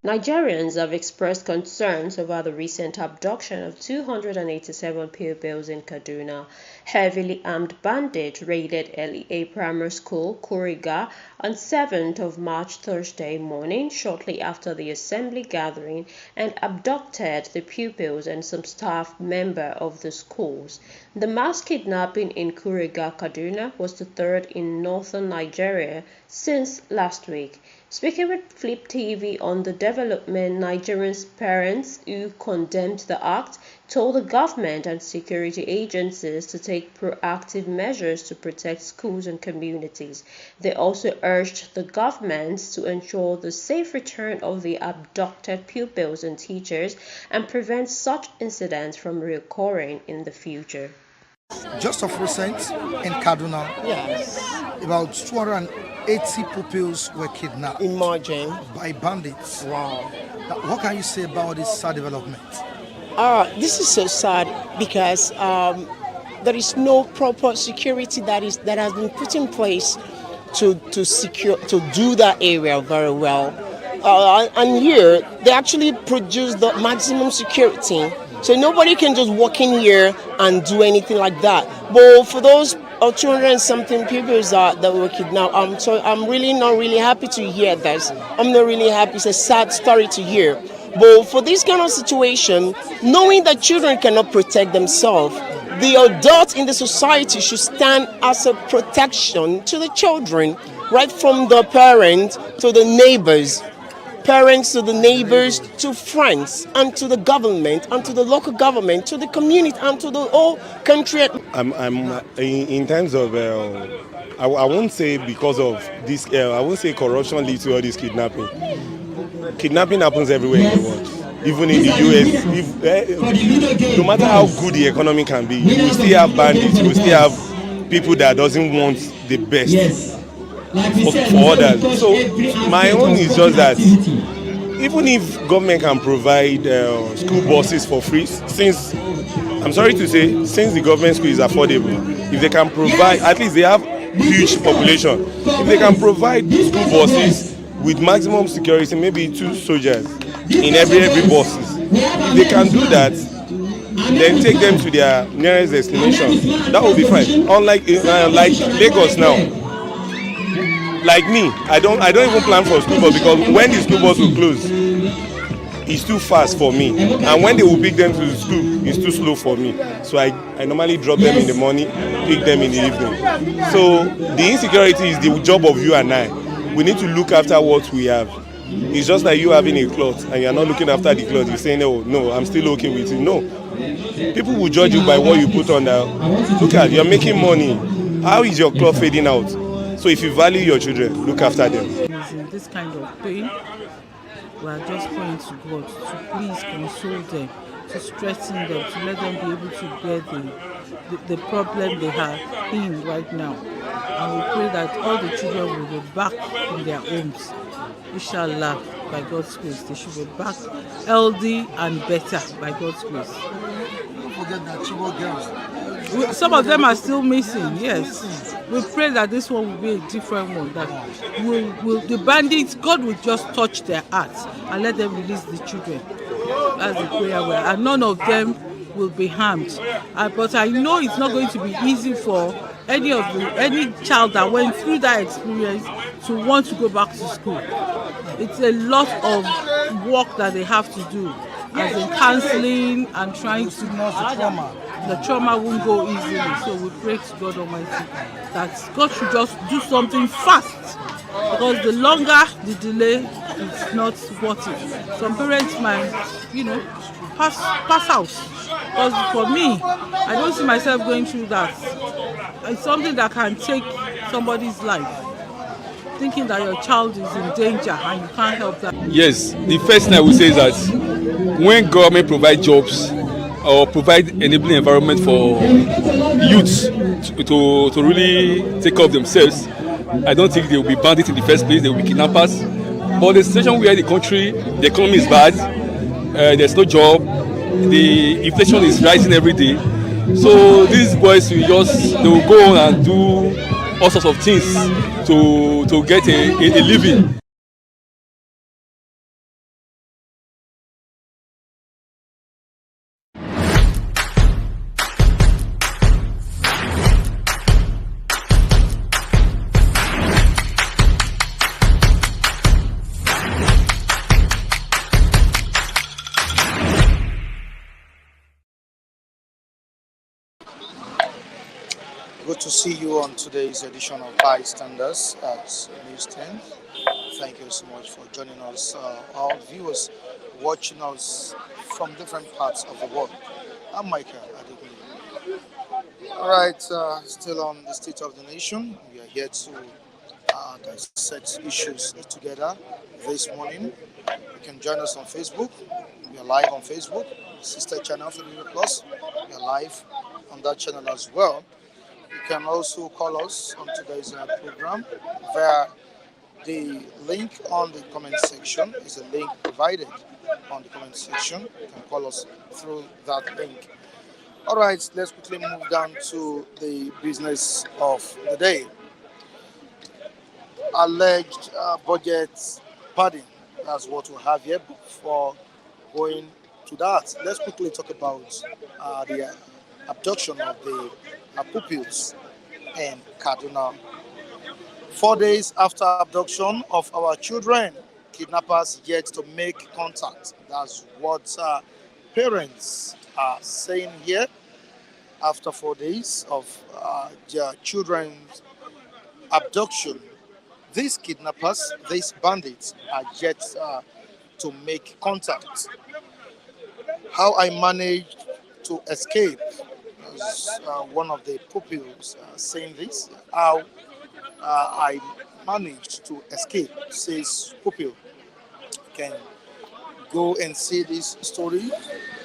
Nigerians have expressed concerns over the recent abduction of 287 pupils in Kaduna. Heavily armed bandits raided a primary school, Kuriga, on 7th of March Thursday morning, shortly after the assembly gathering, and abducted the pupils and some staff member of the schools. The mass kidnapping in Kuriga, Kaduna was the third in northern Nigeria since last week. Speaking with Flip TV on the development, Nigerians' parents who condemned the act told the government and security agencies to take proactive measures to protect schools and communities. They also urged the government to ensure the safe return of the abducted pupils and teachers and prevent such incidents from reoccurring in the future. Just of recent in Kaduna, yes, about 280 pupils were kidnapped in margin by bandits. Wow. Now, what can you say about this sad development? This is so sad because there is no proper security that has been put in place to do that area very well. And here they actually produce the maximum security. So nobody can just walk in here and do anything like that. But for those 200 and something people that were kidnapped, I'm really not really happy to hear this. I'm not really happy. It's a sad story to hear. But for this kind of situation, knowing that children cannot protect themselves, the adults in the society should stand as a protection to the children, right from the parents to the neighbors. Parents to the neighbors, to friends, and to the government, and to the local government, to the community, and to the whole country. I'm in terms of, I won't say because of this, I won't say corruption leads to all this kidnapping. Kidnapping happens everywhere in the world, even in the US. No matter how good the economy can be, you will still have bandits, you will still have people that doesn't want the best. For others. So my own is just that even if government can provide school buses for free, since I'm sorry to say, since the government school is affordable, if they can provide, at least they have huge population, if they can provide school buses with maximum security, maybe 2 soldiers in every buses, if they can do that, then take them to their nearest destination, that would be fine. Unlike like Lagos now. Like me, I don't even plan for school bus because when the school bus will close, it's too fast for me. And when they will pick them to the school, it's too slow for me. So I normally drop them in the morning, pick them in the evening. So the insecurity is the job of you and I. We need to look after what we have. It's just like you having a cloth and you're not looking after the cloth. You're saying, oh, no, I'm still okay with it. No. People will judge you by what you put on there. Look at, you're making money. How is your cloth fading out? So if you value your children, look after them. In this kind of pain, we are just praying to God to please console them, to strengthen them, to let them be able to bear the problem they are in right now. And we pray that all the children will be back in their homes. Inshallah, by God's grace, they should be back healthy and better by God's grace. Don't forget that Chibok girls. Some of them are still missing, yes. We pray that this one will be a different one. That the bandits, God will just touch their hearts and let them release the children. That's the prayer. And none of them will be harmed. But I know it's not going to be easy for any child that went through that experience to want to go back to school. It's a lot of work that they have to do, as in counseling and trying to the trauma won't go easily. So we pray to God Almighty that God should just do something fast, because the longer the delay, it's not worth it. Some parents might, pass out. Because for me, I don't see myself going through that. It's something that can take somebody's life. Thinking that your child is in danger and you can't help that. Yes, the first thing I would say is that when government provide jobs or provide enabling environment for youths to really take care of themselves, I don't think they will be bandits in the first place, they will be kidnappers. But the situation where the country, the economy is bad, there's no job, the inflation is rising every day. So these boys they will go on and do all sorts of things to get a living. Good to see you on today's edition of Bystanders at News 10. Thank you so much for joining us, all viewers watching us from different parts of the world. I'm Michael Adegunle. All right, still on the state of the nation. We are here to dissect issues together this morning. You can join us on Facebook. We are live on Facebook, sister channel for the Plus. We are live on that channel as well. You can also call us on today's program via the link on the comment section. Is a link provided on the comment section. You can call us through that link. All right, let's quickly move down to the business of the day. Alleged budget padding. That's what we have here. Before going to that, let's quickly talk about the abduction of the pupils in Kaduna. 4 days after abduction of our children, kidnappers yet to make contact. That's what parents are saying here. After 4 days of their children's abduction, these kidnappers, these bandits, are yet to make contact. How I managed to escape, as one of the pupils saying this, how I managed to escape, says pupil. You can go and see this story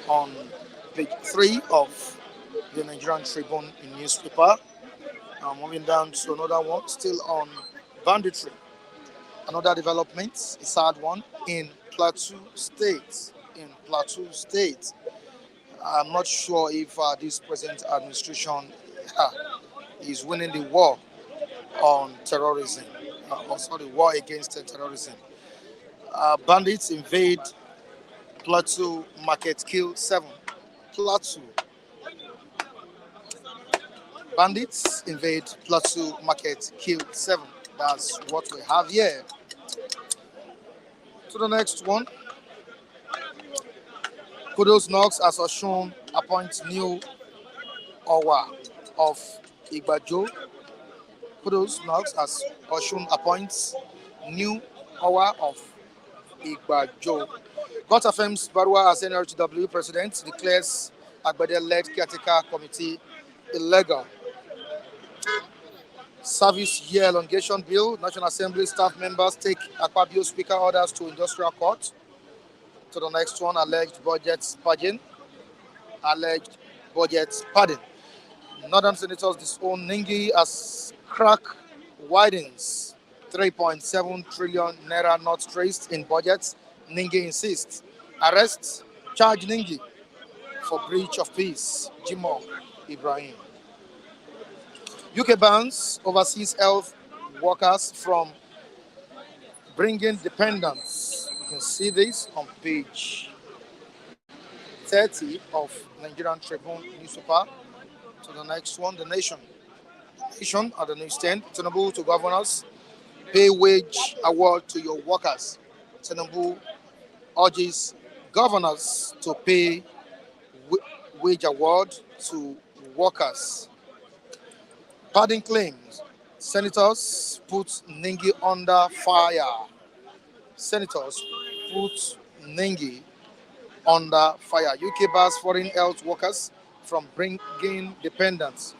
on page 3 of the Nigerian Tribune in newspaper. Moving down to another one, still on banditry. Another development, a sad one, in Plateau State. I'm not sure if this present administration is winning the war on terrorism, war against terrorism. Bandits invade Plateau Market, kill 7. Plateau. Bandits invade Plateau Market, kill 7. That's what we have here. To the next one. Kudos Knox as Oshun appoints new Owa of Igbajo. Kudos Knox as Oshun appoints new Owa of Igbajo. God affirms Barua as NRTW president, declares Agbede-led caretaker committee illegal. Service year elongation bill. National Assembly staff members take Akpabio speaker orders to industrial court. To the next one, alleged budget padding. Northern senators disown Ningi as crack widens. 3.7 trillion naira not traced in budgets. Ningi insists. Arrest, charge Ningi for breach of peace. Jimo Ibrahim. UK bans overseas health workers from bringing dependents. You can see this on page 30 of Nigerian Tribune newspaper. To the next one, The Nation. The Nation at the newsstand. Tinubu to governors, pay wage award to your workers. Tinubu urges governors to pay wage award to workers. Padding claims. Senators put Ningi under fire. UK bars foreign health workers from bringing dependents.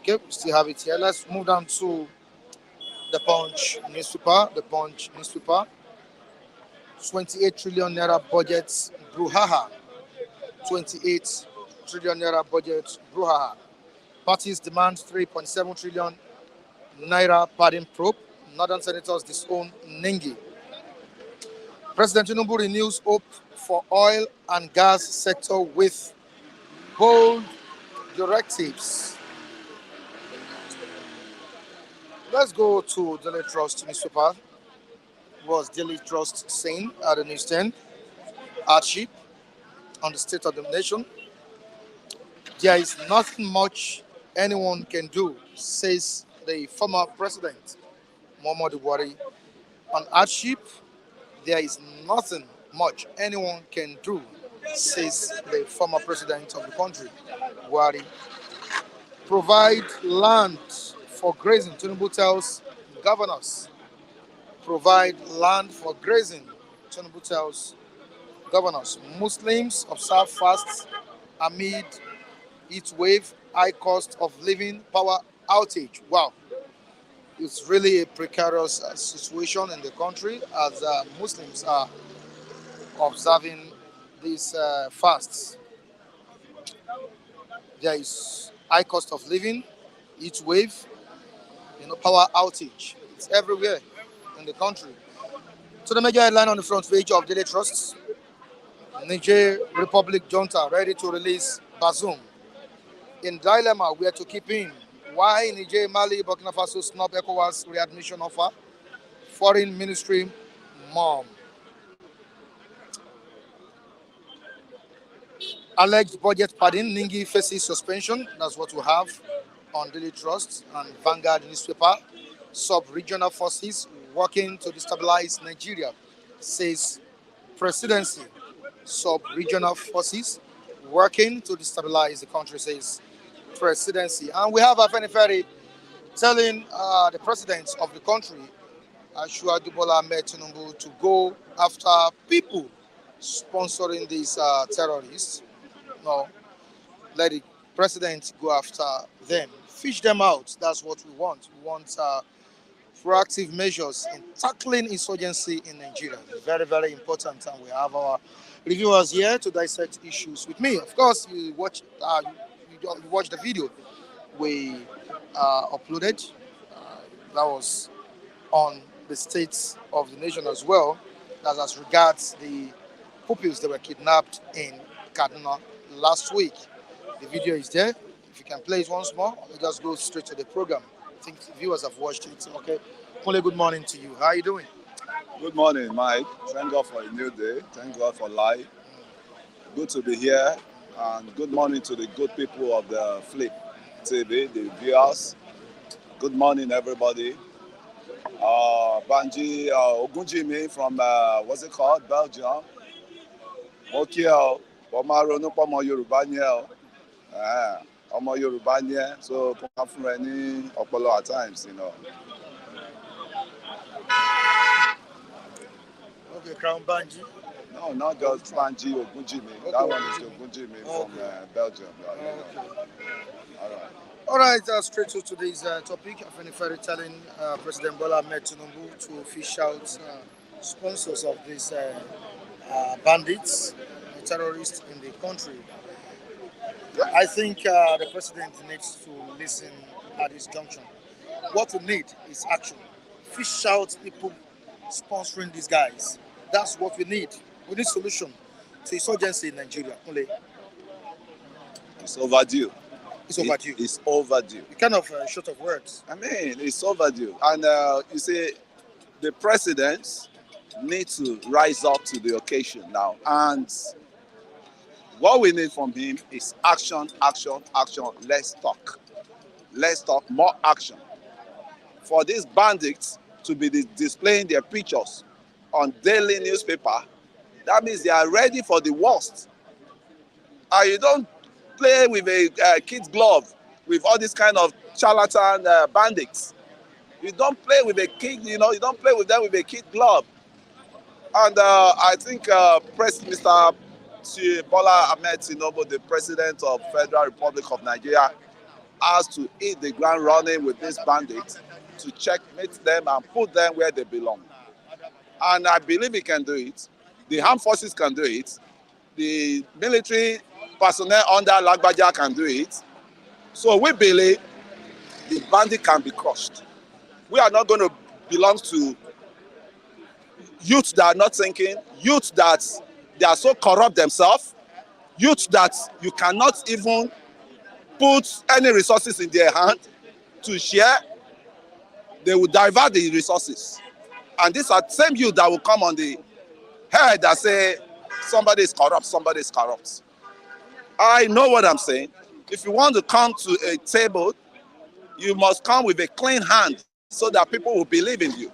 Okay, we still have it here. Let's move down to the Punch newspaper. 28 trillion naira budget brouhaha. 28 trillion naira budget brouhaha. Parties demand 3.7 trillion naira padding probe. Northern senators disown Ningi. President Tinubu renews hope for oil and gas sector with bold directives. Let's go to Daily Trust newspaper. Was Daily Trust saying at the newsstand? Hardship on the state of the nation. There is nothing much anyone can do, says the former president, Muhammadu Buhari. On hardship, there is nothing much anyone can do, says the former president of the country, Buhari. Provide land for grazing. Tinubu tells governors. Provide land for grazing. Tinubu tells governors. Muslims observe fasts amid heat wave, high cost of living, power outage. Wow, it's really a precarious situation in the country as Muslims are observing these fasts. There is high cost of living, heat wave, power outage. It's everywhere in the country. So the major headline on the front page of Daily Trust: Niger Republic junta ready to release Bazoum. In dilemma where to keep him. Why Niger, Mali, Burkina Faso snub ECOWAS readmission offer? Foreign Ministry mom. Alleged budget padding, Ningi faces suspension. That's what we have on Daily Trust and Vanguard newspaper. Sub-regional forces working to destabilize Nigeria, says presidency. Sub-regional forces working to destabilize the country, says presidency. And we have Afenifere telling the president of the country, Afenifere-Tinubu, to go after people sponsoring these terrorists. No, let the president go after them, fish them out. That's what we want. We want proactive measures in tackling insurgency in Nigeria. Very, very important. And we have our reviewers here to dissect issues with me. Of course, you watch the video we uploaded. That was on the states of the nation as well. That's as regards the pupils that were kidnapped in Kaduna last week. The video is there. If you can play it once more, we'll just go straight to the program. I think the viewers have watched it. Okay. Kule, good morning to you. How are you doing? Good morning, Mike. Thank God for a new day. Thank God for life. Good to be here. And good morning to the good people of the Flip TV, the viewers. Good morning, everybody. Banji Ogunjimi from, what's it called? Belgium. Okay, Omaro no pomo Yoruba ni o. Omo Yoruba ni e, so come from any opolo at times, Okay, Crown Banji. No, not just Banji Ogunjimi. Okay, That one is Ogunjimi from Belgium. All right, straight to today's topic. Afenifere telling President Bola Ahmed Tinubu to fish out sponsors of these bandits, terrorists in the country. I think the president needs to listen at this junction. What we need is action. Fish out people sponsoring these guys. That's what we need. We need solution to insurgency in Nigeria. Only. It's overdue. It's overdue. It's overdue. You kind of short of words. I mean, it's overdue. And you see, the president needs to rise up to the occasion now. And what we need from him is action, action, action. Let's talk. Let's talk more action. For these bandits to be displaying their pictures on daily newspaper, that means they are ready for the worst. You don't play with a kid's glove with all these kind of charlatan bandits. You don't play with a kid, you don't play with them with a kid glove. And I think Mr. Bola Ahmed Tinubu, the President of Federal Republic of Nigeria, has to hit the ground running with these bandits to checkmate them and put them where they belong. And I believe he can do it. The armed forces can do it. The military personnel under Lagbaja can do it. So we believe the bandit can be crushed. We are not going to belong to youth that are not thinking, youth that they are so corrupt themselves, youth that you cannot even put any resources in their hand to share. They will divert the resources. And these are the same youth that will come on the head that say, somebody is corrupt, somebody is corrupt. I know what I'm saying. If you want to come to a table, you must come with a clean hand so that people will believe in you.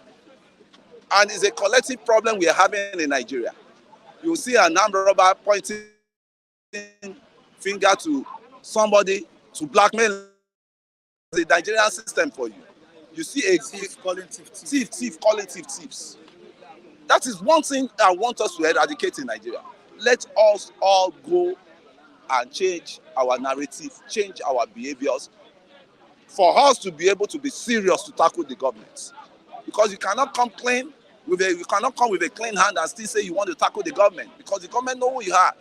And it's a collective problem we are having in Nigeria. You see an armed robber pointing finger to somebody to blackmail the Nigerian system for you. You see a Thief calling thief. thief calling thieves. That is one thing I want us to eradicate in Nigeria. Let us all go and change our narrative, change our behaviors, for us to be able to be serious to tackle the government. Because you cannot come with a clean hand and still say you want to tackle the government, because the government know who you are.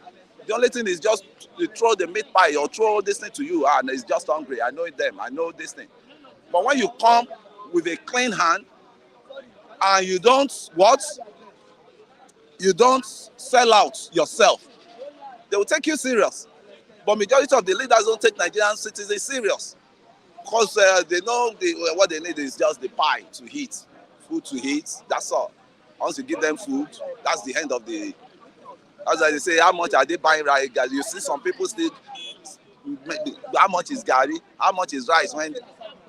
The only thing is just to throw the meat pie or throw this thing to you, and it's just hungry. I know them, I know this thing. But when you come with a clean hand and you don't sell out yourself, they will take you serious. But majority of the leaders don't take Nigerian citizens serious, because they know what they need is just the pie to eat, food to eat. That's all. Once you give them food, that's the end of the. As I say, how much are they buying rice? You see some people still. How much is gari? How much is rice? When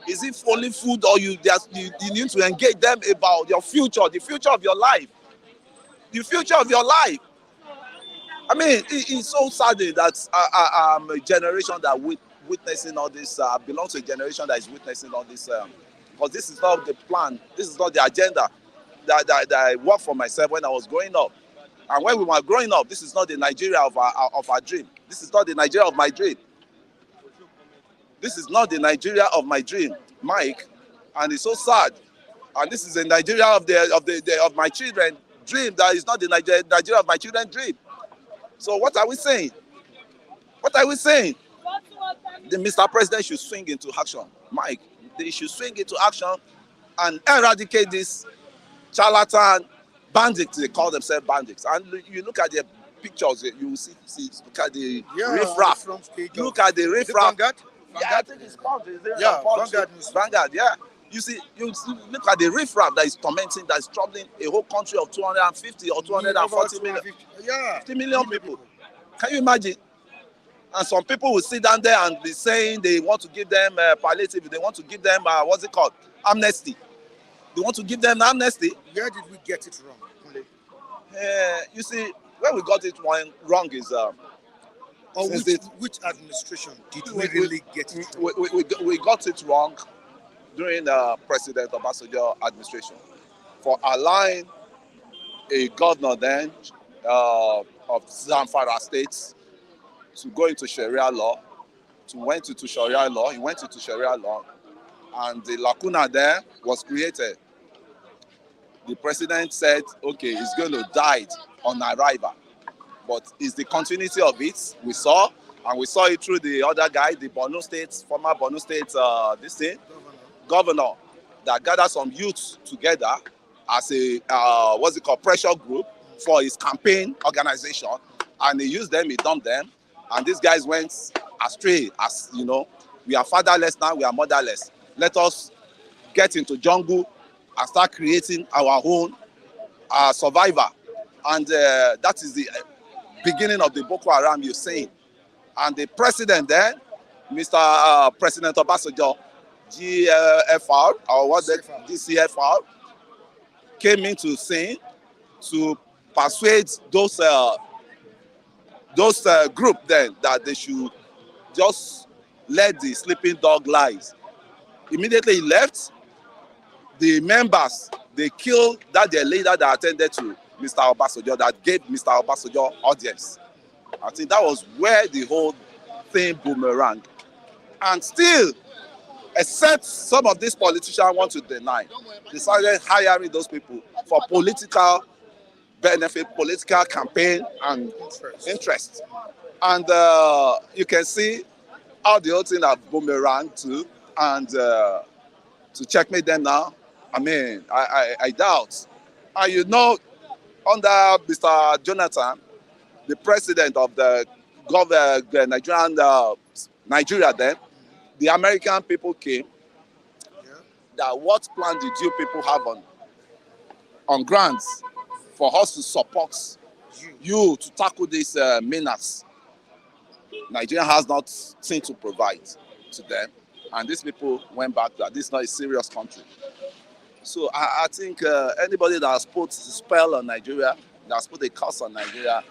is it only food, or you need to engage them about your future, the future of your life, the future of your life. I mean, it's so sad that I'm a generation that witnessing all this. I belong to a generation that is witnessing all this. Because this is not the plan. This is not the agenda that I worked for myself when I was growing up. And when we were growing up, this is not the Nigeria of our dream. This is not the Nigeria of my dream. This is not the Nigeria of my dream, Mike. And it's so sad. And this is the Nigeria of my children dream. That is not the Nigeria of my children dream. So what are we saying? What are we saying? The Mr. President should swing into action, Mike. They should swing into action and eradicate this charlatan bandits. They call themselves bandits. And you look at their pictures, you will see look at the riffraff. Look at the riffraff. Vanguard? Yeah, I think it's called. Vanguard, yeah. You look at the riffraff that is tormenting, that is troubling a whole country of 250 or 240 million. 50 million people. Can you imagine? And some people will sit down there and be saying they want to give them palliative, they want to give them, amnesty. They want to give them amnesty. Where did we get it wrong? You see, where we got it wrong is... which administration did we really get it wrong? We got it wrong during President Obasanjo administration for allowing a governor then of Zamfara State to go into Sharia law, He went into Sharia law, and the lacuna there was created. The president said, okay, he's going to die on arrival. But it's the continuity of it we saw, and we saw it through the other guy, the former Borno State, governor, that gathered some youths together as a pressure group for his campaign organization, and he used them, he dumped them, and these guys went astray. As you know, we are fatherless now, we are motherless. Let us get into jungle and start creating our own survivor, and that is the beginning of the Boko Haram you're saying. And the president then, Mr. President Obasanjo, GFR, or what the GCFR, came into saying to persuade those group then that they should just let the sleeping dog lie. Immediately he left. The members, they killed their leader that attended to Mr. Obasanjo, that gave Mr. Obasanjo audience. I think that was where the whole thing boomerang. And still, except some of these politicians want to deny, they started hiring those people for political benefit, political campaign and interest. And you can see how the whole thing have boomerang too. And to checkmate them now, I mean, I doubt. And you know, under Mr. Jonathan, the president of the Nigeria then, the American people came. That what plan did you people have on grants for us to support you to tackle this menace? Nigeria has nothing to provide to them. And these people went back that this is not a serious country. So I think anybody that has put a spell on Nigeria, that has put a curse on Nigeria,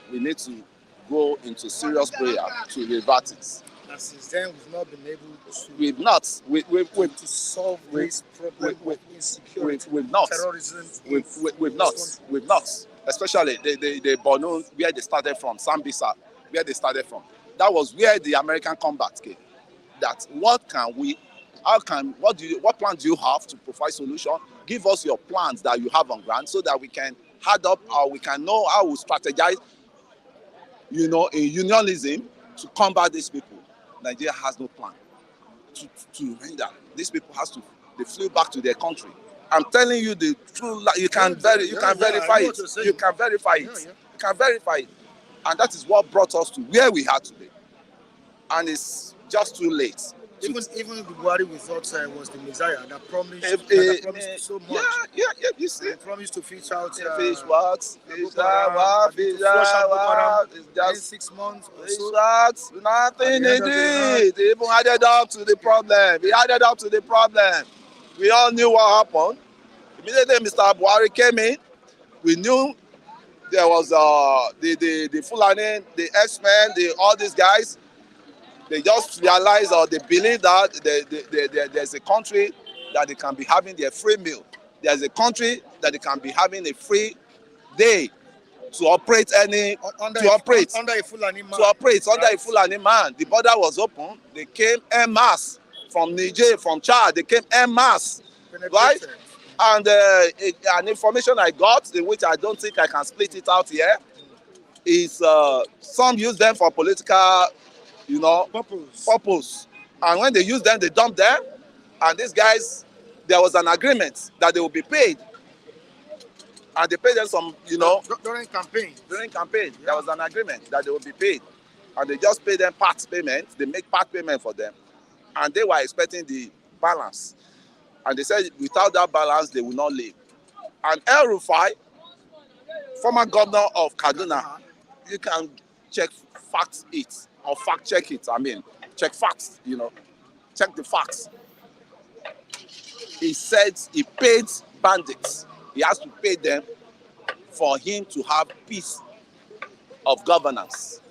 we need to go into serious prayer to revert it. And since then, we've not been able to. We've not. To solve this problem of insecurity, we've not. terrorism. We've not. We've not. Especially the Borno, where they started from, Sambisa, where they started from. That was where the American combat came. That what plan do you have to provide solution? Give us your plans that you have on ground so that we can add up, or we can know how we strategize, in unionism to combat these people. Nigeria has no plan to render. These people they flew back to their country. I'm telling you the truth. You can verify it. You can verify it. You can verify it. And that is what brought us to where we are today. And it's just too late. Even the Buhari we thought was the Messiah that promised, so much. Yeah, you see. He promised to fish out. Fish works. It's just 6 months or fish so. works. Nothing they did. They even added up to the problem. We all knew what happened. Immediately Mr. Buhari came in, we knew there was the Fulani, the X-Men, all these guys. They just realized, or they believe that there's a country that they can be having their free meal. There's a country that they can be having a free day to operate under a Fulani man. A Fulani man. The border was open. They came en masse from Niger, from Chad. They came en masse, right? And an information I got, in which I don't think I can split it out here, is some use them for political, purpose. And when they use them, they dump them. And these guys, there was an agreement that they will be paid. And they paid them some, during campaign. Yeah. There was an agreement that they will be paid. And they just pay them part payment. They make part payment for them. And they were expecting the balance. And they said without that balance, they will not leave. And El Rufai, former governor of Kaduna, you can check facts it, or fact check it. Check facts, check the facts. He said he paid bandits. He has to pay them for him to have peace of governance.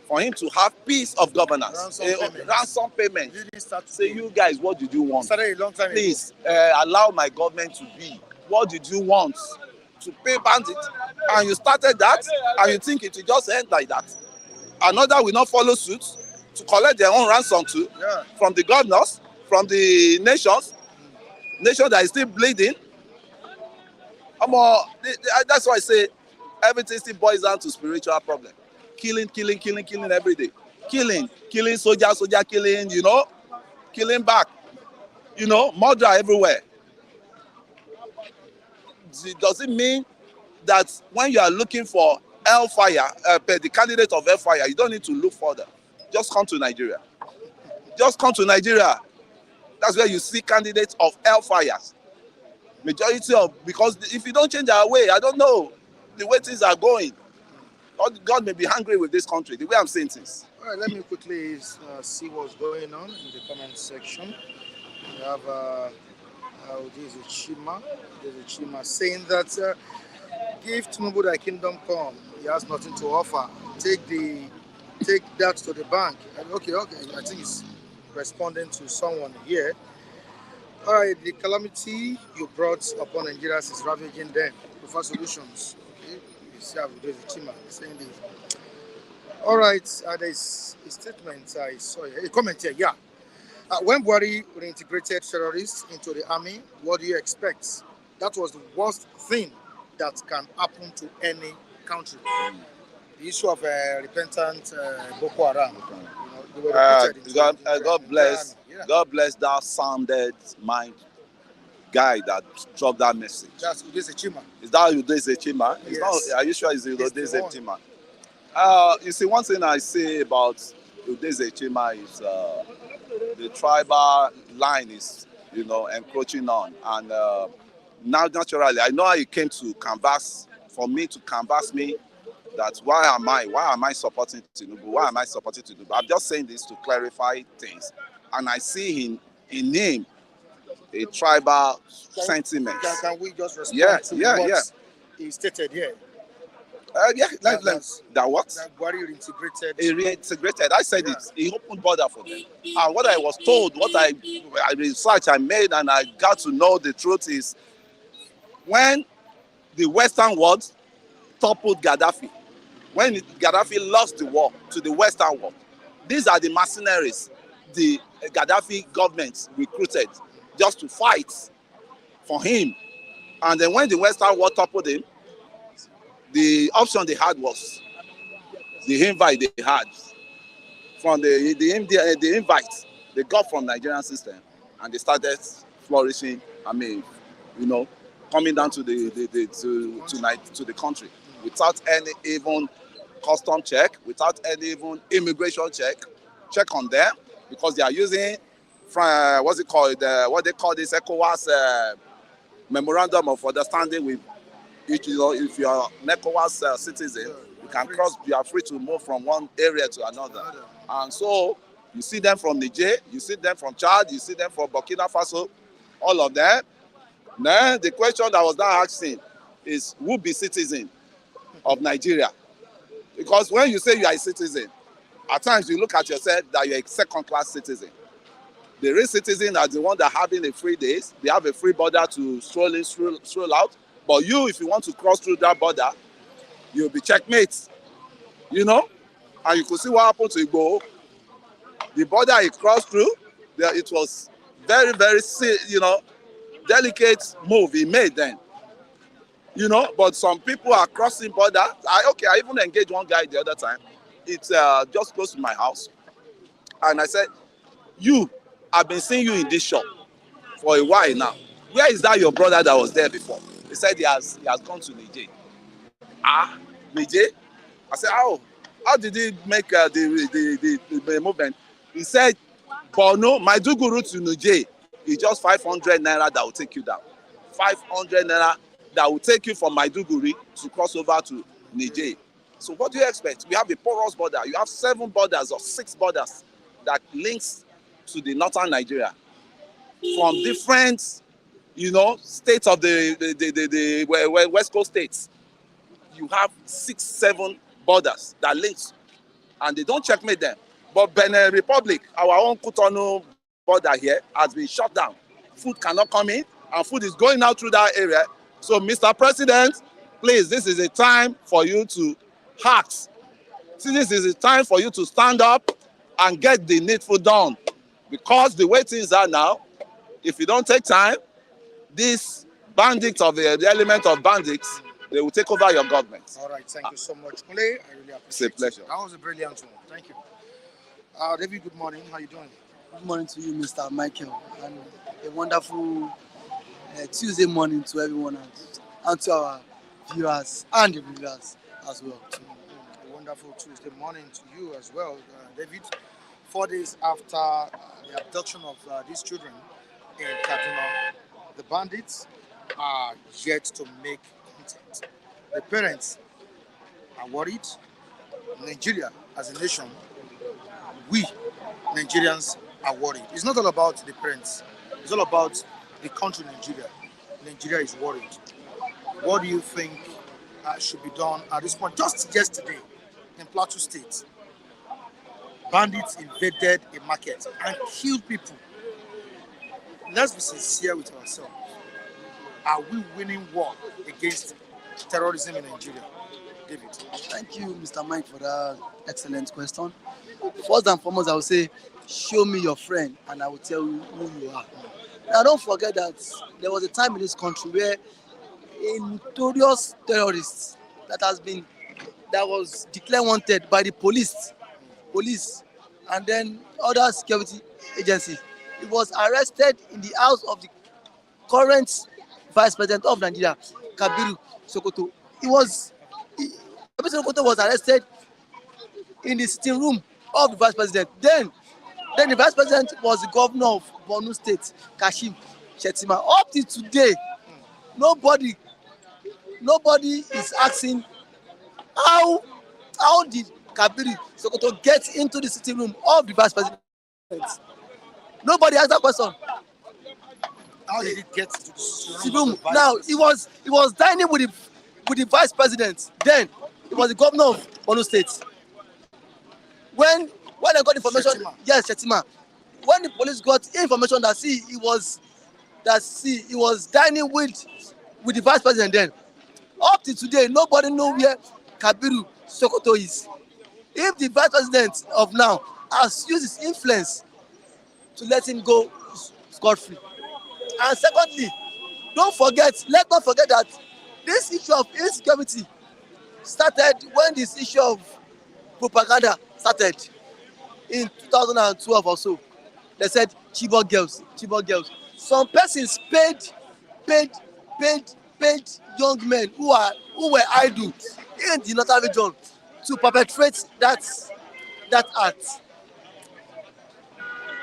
For him to have peace of governance. Ransom payment. Say, you guys, what did you want? Started a long time Please, allow my government to be. What did you want? To pay bandits? And you started that, and you think it will just end like that. Another will not follow suit to collect their own ransom too, from the governors, from the nation that is still bleeding. That's why I say everything still boils down to spiritual problem. Killing every day. Killing soldier killing, killing back. Murder everywhere. Does it mean that when you are looking for hellfire, the candidate of hellfire, you don't need to look further. Just come to Nigeria. That's where you see candidates of hellfires. Because if you don't change our way, I don't know the way things are going. God may be angry with this country, the way I'm saying things. All right, let me quickly see what's going on in the comment section. We have this is Chima saying that give Tinubu thy kingdom come. He has nothing to offer. Take that to the bank. Okay. I think it's responding to someone here. All right, the calamity you brought upon Nigerians is ravaging them. Prefer solutions. Okay, you see how we do the Chima saying this. All right, there's a statement I saw here, a comment here. Yeah. When Buhari reintegrated terrorists into the army, what do you expect? That was the worst thing that can happen to any country. The issue of repentant Boko Haram. They were God bless that sounded mind guy that dropped that message. That's Udeze Chima. Is that Udeze Chima? Yes. Are you sure it's Udeze Chima? You see, one thing I say about Udeze Chima is the tribal line is, encroaching on. And now, naturally, I know how he came to canvass, for me to canvass me, that why am I supporting Tinubu? I'm just saying this to clarify things. And I see in him a tribal sentiment. Can we just respond to what he stated here? Yeah, that what? That Buhari integrated. He reintegrated. I said it. He opened border for them. And what I was told, what I researched, I made, and I got to know the truth is when the Western world toppled Gaddafi, when Gaddafi lost the war to the Western world, these are the mercenaries the Gaddafi government recruited just to fight for him. And then when the Western world toppled him, the option they had was the invite they had from the invite they got from Nigerian system, and they started flourishing. I mean, coming down to the country without any even custom check, without any even immigration check on them, because they are using what they call this ECOWAS memorandum of understanding with. If you are an ECOWAS citizen, you can cross. You are free to move from one area to another. And so you see them from Niger, you see them from Chad, you see them from Burkina Faso, all of them. Then the question that was now asking is, who be citizen of Nigeria? Because when you say you are a citizen, at times you look at yourself that you're a second-class citizen. The real citizen are the one that having a free days. They have a free border to stroll in, stroll out. But you, if you want to cross through that border, you'll be checkmate, And you could see what happened to Igbo. The border he crossed through, it was very, very, delicate move he made then. But some people are crossing border. I even engaged one guy the other time. It's just close to my house. And I said, I've been seeing you in this shop for a while now. Where is that your brother that was there before? He said he has gone to Niger. Niger? I said, how did he make the movement? He said, Borno, Maiduguri to Niger is just 500 naira that will take you down. 500 naira that will take you from Maiduguri to cross over to Niger. So what do you expect? We have a porous border. You have 7 borders or 6 borders that links to the northern Nigeria from different, states of the West Coast states. You have 6, 7 borders that links, and they don't checkmate them. But Benin Republic, our own Cotonou border here, has been shut down. Food cannot come in, and food is going out through that area. So, Mr. President, please, this is a time for you to act. See, this is a time for you to stand up and get the needful done. Because the way things are now, if you don't take time, these bandits of the element of bandits, they will take over your government. All right, thank you so much, Kule. I really appreciate it's a pleasure. That was a brilliant one. Thank you. David, good morning. How are you doing? Good morning to you, Mr. Michael, and a wonderful Tuesday morning to everyone and to our viewers and the viewers as well. A wonderful Tuesday morning to you as well, David. 4 days after the abduction of these children in Kaduna, the bandits are yet to make contact. The parents are worried. Nigeria, as a nation, we Nigerians are worried. It's not all about the parents. It's all about the country, Nigeria. Nigeria is worried. What do you think should be done at this point? Just yesterday, in Plateau State, bandits invaded a market and killed people. Let's be sincere with ourselves. Are we winning war against terrorism in Nigeria? David. Thank you, Mr. Mike, for that excellent question. First and foremost, I would say, show me your friend and I will tell you who you are. Now, don't forget that there was a time in this country where a notorious terrorist that was declared wanted by the police, and then other security agencies. He was arrested in the house of the current Vice President of Nigeria, Kabiru Sokoto. Kabiru Sokoto was arrested in the sitting room of the Vice President. Then the Vice President was the governor of Borno State, Kashim Shettima. Up to today, nobody is asking how did Kabiru Sokoto get into the sitting room of the Vice President. Nobody asked that question. How did he get to the room? Now he was dining with the Vice President. Then he He was the governor of Borno State. When I got information, Shettima. yes, Shettima. When the police got information that he was dining with the vice president then. Up to today, nobody know where Kabiru Sokoto is. If the vice president of now has used his influence to let him go scot-free. And secondly, let's not forget that this issue of insecurity started when this issue of propaganda started in 2012 or so. They said Chibok girls. Some persons paid young men who were idle in the northern region to perpetrate that act.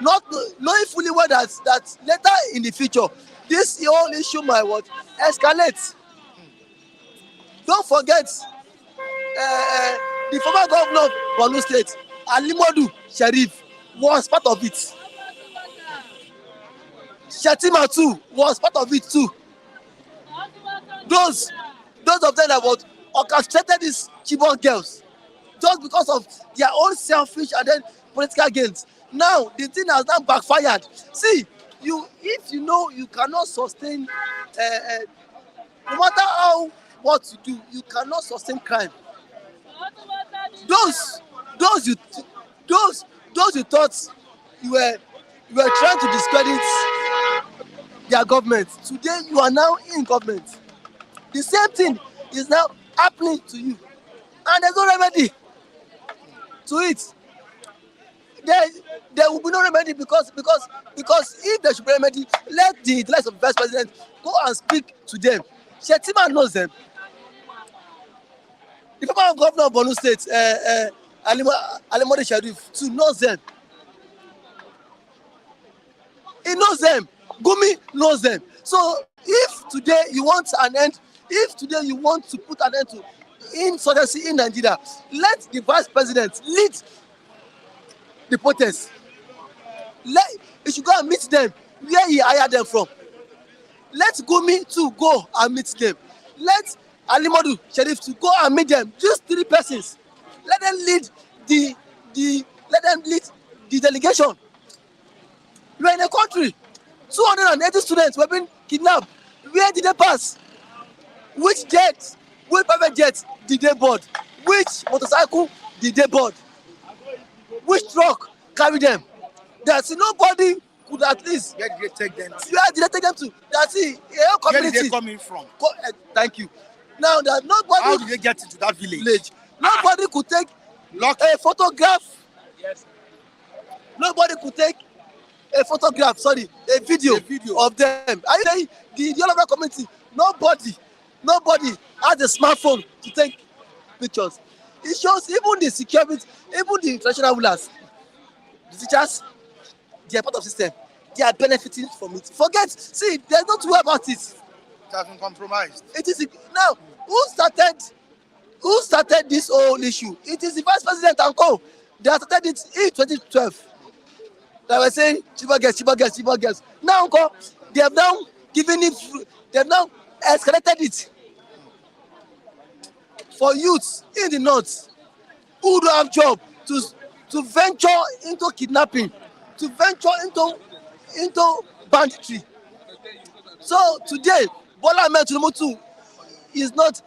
Not knowing fully well that later in the future this whole issue might escalate. Don't forget the former governor of Borno State, Alimodu Sheriff, was part of it. Shettima too was part of it too. Those of them that was orchestrated these Chibok girls just because of their own selfish and then political gains. Now the thing has now backfired. See, if you know you cannot sustain, no matter what you do, you cannot sustain crime. Those you thought you were trying to discredit their government. Today you are now in government. The same thing is now happening to you, and there's no remedy to it. There will be no remedy because if there should be remedy, let the likes of the vice president go and speak to them. Shettima knows them. The former governor of Borno State, Alimode Sheriff, too knows them. He knows them. Gumi knows them. So if today you want an end, if today you want to put an end to insurgency in Nigeria, let the vice president lead the protest. He should go and meet them where he hired them from. Let Gumi to go and meet them. Let Alimodu Sheriff to go and meet them. Just 3 persons. Let them lead the delegation. We are in a country. 280 students were being kidnapped. Where did they pass? Which jet? Which private jet did they board? Which motorcycle did they board? Which truck carried them? That's nobody could at least. Where did they take them? Where did they take them to? That's it. Where did they come in from? Thank you. Now that nobody. How did they get into that village? Nobody could take a photograph. Yes. Nobody could take a photograph. Sorry, a video of them. Are you saying the Yoruba community? Nobody has a smartphone to take pictures. It shows even the security, even the traditional rulers, the teachers, they are part of the system. They are benefiting from it. See, there's not to worry about it. It has been compromised. It is now who started this whole issue? It is the vice president and co. They started it in 2012. They were saying Chibok girls. Now, uncle, they have now given it. They have now escalated it for youths in the north who don't have job to venture into kidnapping, to venture into banditry. So today, Bola Ahmed Tinubu too is not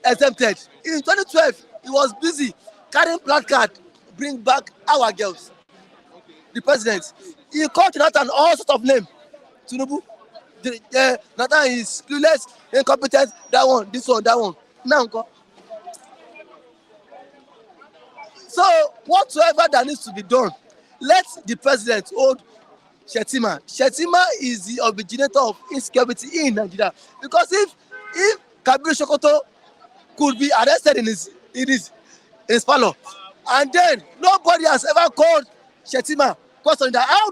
exempted. In 2012, he was busy carrying placard, bring back our girls. The president, he called Nathan all sorts of names. Tinubu, Nathan is clueless, incompetent, that one, this one, that one. Now, so whatsoever that needs to be done, let the president hold Shettima. Shettima is the originator of insecurity in Nigeria. Because if Kabiru Sokoto could be arrested in his parlor, and then nobody has ever called Shettima question that how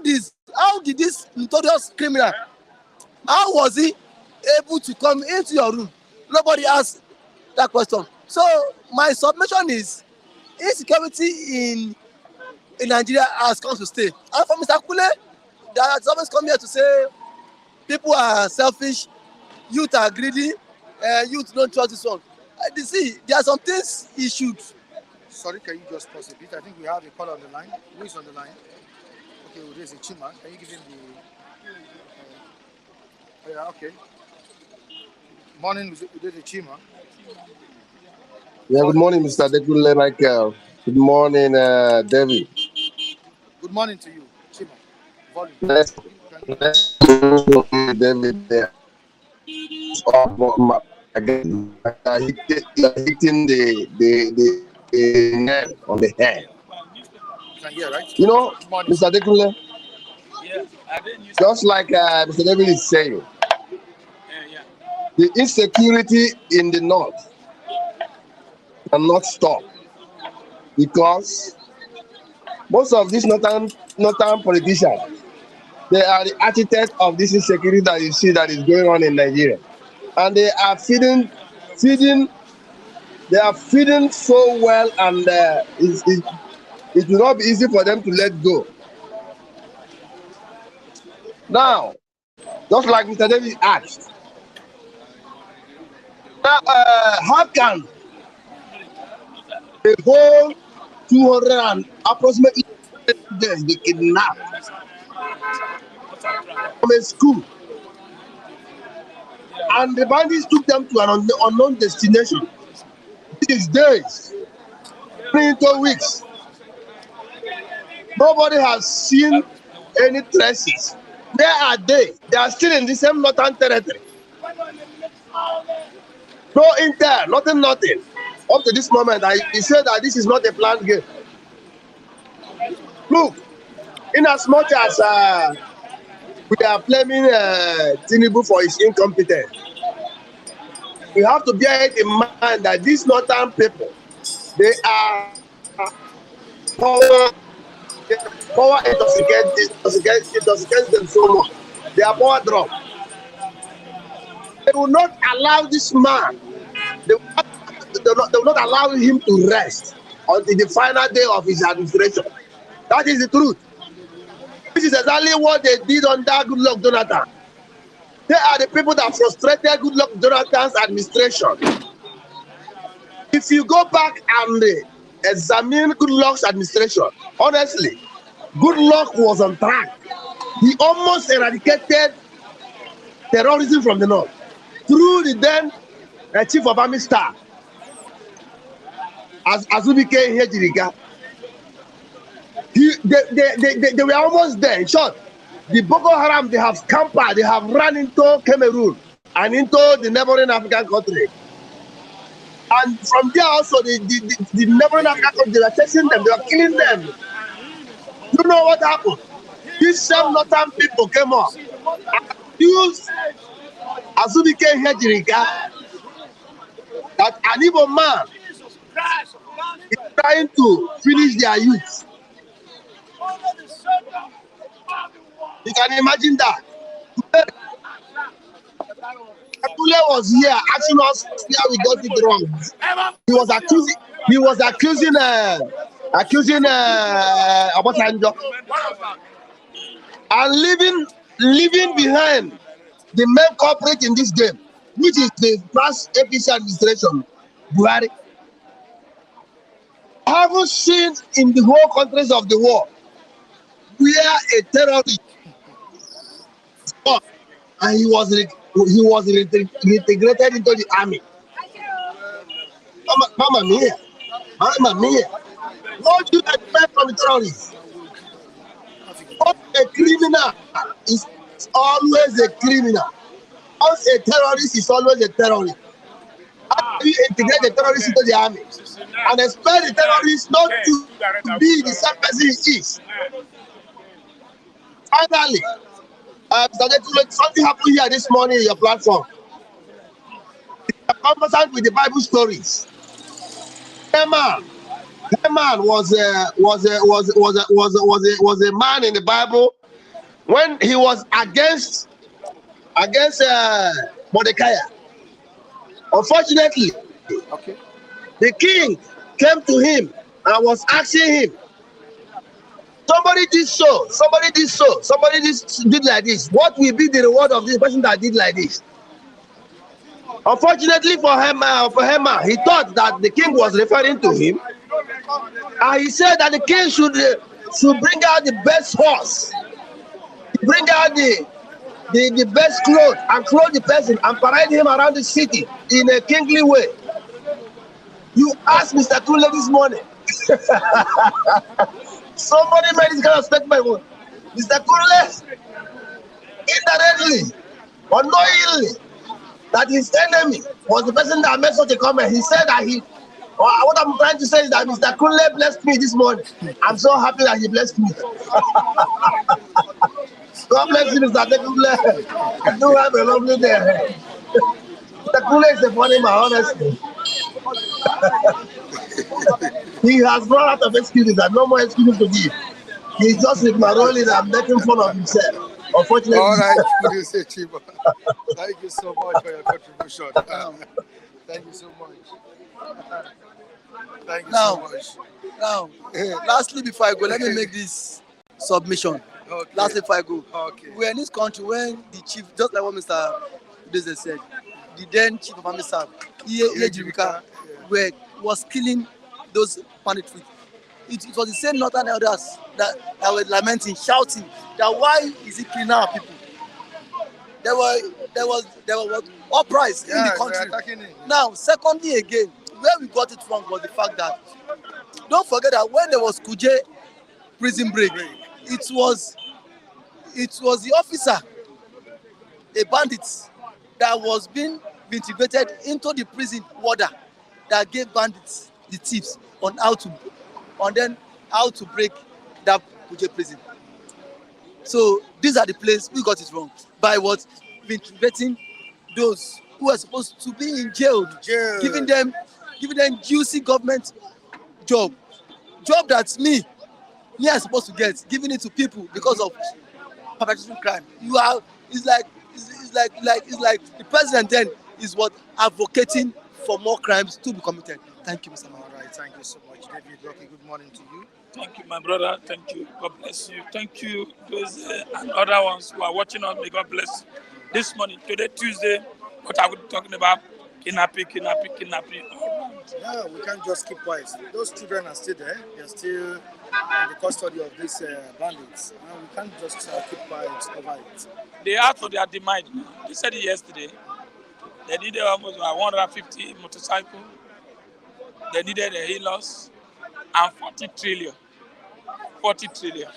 did this notorious criminal, how was he able to come into your room? Nobody asked that question. So my submission is insecurity in Nigeria has come to stay. And for Mr. Kule, that has always come here to say people are selfish, youth are greedy, youth don't trust this one. See, there are some things he should. Sorry, can you just pause a bit? I think we have a call on the line. Who is on the line? Okay, well, there's a Chima. Can you give him the? Oh, yeah, okay. Morning, there's a Chima. Yeah, good morning, Mr. Dekule Michael. Good morning, David. Good morning to you, Chima. Volume. Nice, nice to meet you, David. There. Hitting the nail on the head. You can hear, right? You know, Good morning. Mr. Dekule, just like Mr. David is saying, the insecurity in the north cannot stop because most of these northern politicians, they are the architects of this insecurity that you see that is going on in Nigeria, and they are feeding. They are feeding so well, and it will not be easy for them to let go. Now, just like Mr. David asked, now, how can the whole 200 and approximately students be kidnapped from a school, and the bandits took them to an unknown destination? These days, 3 to weeks, nobody has seen any traces. Where are they? They are still in the same northern territory. No intel, nothing. Up to this moment, I say that this is not a planned game. Look, in as much as we are blaming Tinubu for his incompetence, we have to bear it in mind that these northern people, they are power intoxicates them so much. They are power drunk. They will not allow this man. They will not allow him to rest until the final day of his administration. That is the truth. This is exactly what they did under Goodluck Jonathan. They are the people that frustrated Goodluck Jonathan's administration. If you go back and examine Goodluck's administration, honestly, Goodluck was on track. He almost eradicated terrorism from the north through the then chief of army staff, Afenifere-Tinubu. They were almost there. In short, the Boko Haram, they have scampered, they have run into Cameroon and into the neighboring African country. And from there also, the neighboring African country, they were chasing them, they were killing them. You know what happened? These same northern people came up and used Afenifere-Tinubu that an evil man is trying to finish their youth. You can imagine that. Abdullah was here asking us where we got it wrong. He was accusing Obasanjo and leaving behind the main culprit in this game, which is the past APC administration, Buhari. I haven't seen in the whole countries of the world where a terrorist fought and he was reintegrated into the army. Mama mia. What do you expect from a terrorist? A criminal is always a criminal. Once a terrorist is always a terrorist. How do you integrate the terrorist into the army and expect the terrorist not to be the same person he is? Finally, something happened here this morning in your platform. A conversation with the Bible stories. Haman was a man in the Bible when he was against Mordecai. Unfortunately, the king came to him and was asking him, somebody did so, somebody did like this. What will be the reward of this person that did like this? Unfortunately for Hema, he thought that the king was referring to him, and he said that the king should bring out the best horse, bring out the best clothes, and clothe the person and parade him around the city in a kingly way. You asked Mr. Kule this morning. Somebody made this kind of statement. Mr. Kule, indirectly, unknowingly, that his enemy was the person that made such a comment. He said that what I'm trying to say is that Mr. Kunle blessed me this morning. I'm so happy that he blessed me. God bless you, Mr. Kunle. I do have a lovely day. Mr. Kunle is a funny man, honestly. He has run out of excuses and no more excuses to give. He's just with my rolling and making fun of himself. Unfortunately. All right, what do you say, Chiba? Thank you so much for your contribution. Thank you so much. Thank you so much. Now, lastly, before I go, let me make this submission. Okay. Lastly, before I go, Okay. we're in this country when the chief, just like what Mr. Udeze said, the then chief of army staff, Ejirika, was killing those banditry. It was the same northern elders that were lamenting, shouting that why is he killing our people? There was uprising in the country. Now, secondly again, where we got it wrong was the fact that, don't forget that when there was Kuje prison break, it was the officer, a bandit, that was being integrated into the prison warder that gave bandits the tips on how to break that Kuje prison. So these are the places we got it wrong by what integrating those who are supposed to be in jail. giving them juicy government job that me are supposed to get, giving it to people because of perpetrating crime. It's like the president then is what advocating for more crimes to be committed. Thank you, Mr. Man. All right, thank you so much, David Rocky. Good morning to you. Thank you, my brother. Thank you. God bless you. Thank you, those and other ones who are watching us. May God bless you. This morning, today, Tuesday, what are we talking about? Kidnapping. Yeah, we can't just keep quiet. Those children are still there. They're still in the custody of these bandits. We can't just keep quiet over it. They asked for their demand. They said it yesterday. They needed almost 150 motorcycles. They needed a healers and 40 trillion. 40 trillion.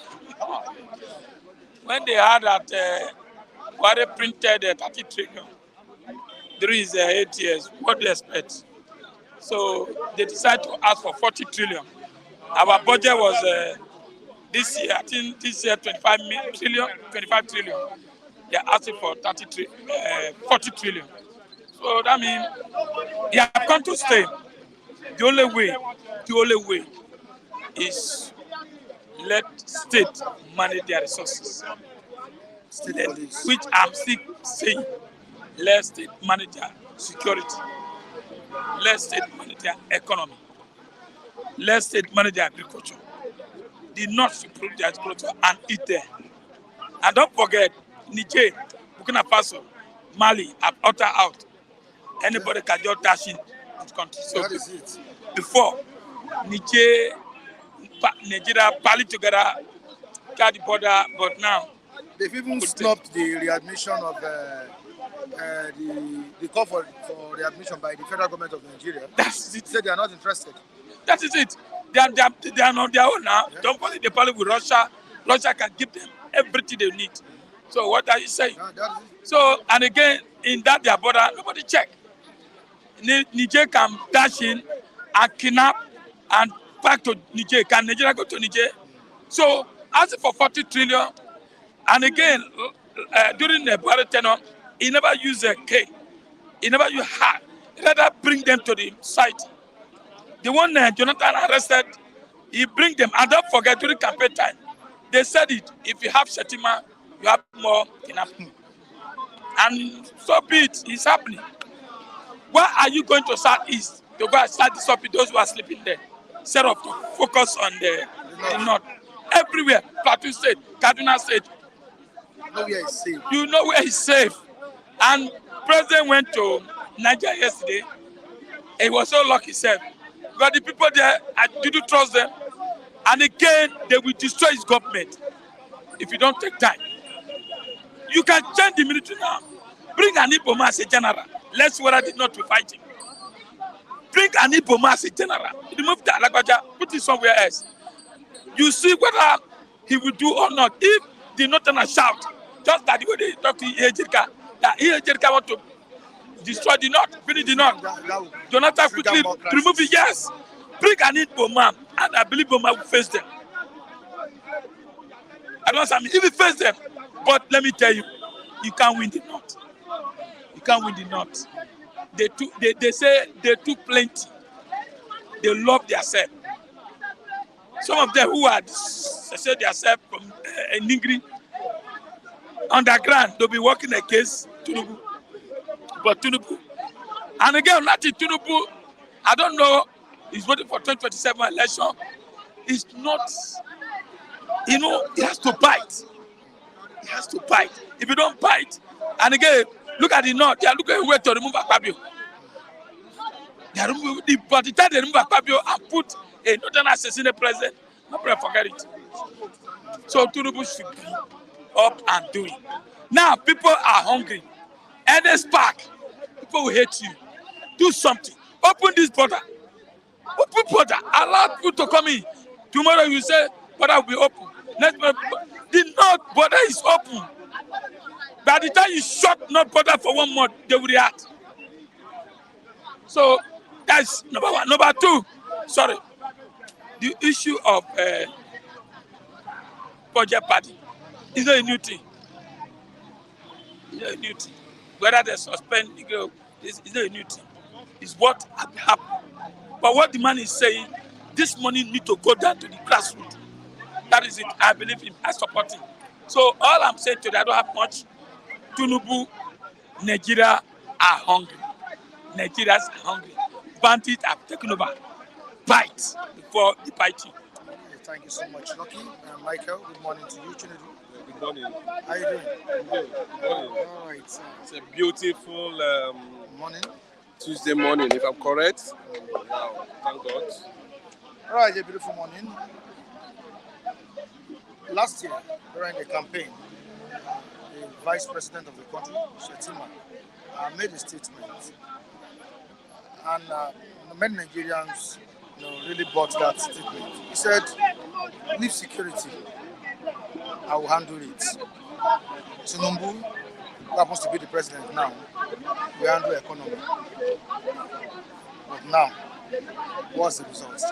When they heard that Buhari printed 30 trillion during his 8 years, what do they expect? So they decided to ask for 40 trillion. Our budget was this year, I think this year 25 trillion. They are asking for 40 trillion. So that means they have come to stay. The only way is let state manage their resources. Which I'm still saying, let state manage their security. Let state manage their economy. Let state manage their agriculture. The North should produce their agriculture and eat there. And don't forget, Niger, Burkina Faso, Mali have uttered out. Anybody can just dash in the country. So That is it. before, Nigeria pally together, got the border, but now They've even stopped the readmission of the call for readmission by the federal government of Nigeria. that's it. Said they are not interested. That is it. They are on their own now. Yeah. Don't follow the pally with Russia. Russia can give them everything they need. So what are you saying? So, and again, in that their border, nobody check. Niger can dash in and kidnap and back to Niger. Can Nigeria go to Niger? So, asking for 40 trillion, and again, during the Buhari tenure, he never used a K. He never used hard. He rather bring them to the site. The one Jonathan arrested, he bring them. And don't forget, during campaign time, they said it, if you have Shetima, you have more kidnapping. And so be it, it's happening. Why are you going to Southeast to go and start disturbing those who are sleeping there? Instead of to focus on the North. Everywhere, Plateau State, Kaduna State. Nowhere is safe. You know where is safe. And President went to Nigeria yesterday, he was so lucky, sir. Because the people there, I didn't trust them. And again, they will destroy his government if you don't take time. You can change the military now. Bring an Iboma as a general. Let's see whether they not to fight him. Bring an Iboma as a general. Remove the Alagbaja, put it somewhere else. You see whether he will do or not. If the Northerners shout, just like the way they talk to Ejirka, that Ejirka want to destroy the North, finish the North. Jonathan quickly remove it, yes. Bring an Iboma, and I believe Iboma will face them. I don't say if he face them, but let me tell you, you can't win the North. You can't win the North. They say they too plenty. They love themselves. Some of them who are say themselves from Ningri underground, they'll be working against Tinubu. But Tinubu, and again, not Tinubu, I don't know, he's voting for 2027 election. It's not, he has to bite. He has to bite. If you don't bite, and again, look at the North, they are looking at a way to remove Akpabio. But the time they remove Akpabio and put a Northern assassin president, nobody forget it. So Tinubu should be up and doing. Now people are hungry. Any spark, people will hate you. Do something. Open this border. Open border. Allow people to come in. Tomorrow you say border will be open. Next month, the North border is open. By the time you shut North border for 1 month, they will react. So that's number one. Number two, sorry, the issue of budget party is not a new thing. It's not a new thing. Whether they suspend the girl, it's not a new thing. It's what happened. But what the man is saying, this money need to go down to the grassroots. That is it. I believe him. I support him. So all I'm saying today, I don't have much. Tinubu, Nigeria are hungry. Nigerians are hungry. Bandits have taken over. Bite before the biting. Thank you so much, Lucky. Michael, good morning to you, Chinedu. Good morning. How are you doing? Good morning. All right. It's a beautiful Morning. Tuesday morning, if I'm correct. Wow, thank God. All right, a beautiful morning. Last year, during the campaign, the Vice President of the country, Shetima, made a statement. And many Nigerians really bought that statement. He said, leave security, I will handle it. Tinubu, who happens to be the president now, will handle economy. But now, what's the result?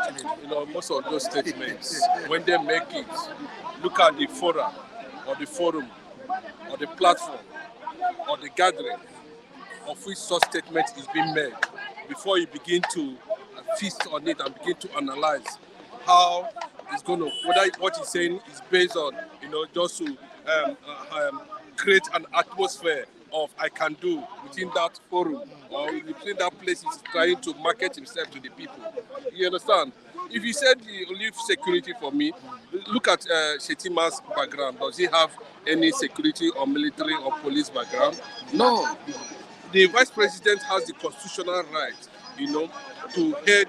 Most of those statements, when they make it, look at the forum, or the platform, or the gathering of which such statement is being made, before you begin to feast on it and begin to analyze how it's going to, whether what he's saying is based on, just to create an atmosphere of I can do within that forum or within that place he's trying to market himself to the people. You understand? If he said he will leave security for me, look at Shetima's background. Does he have any security or military or police background? No. The vice president has the constitutional right, to head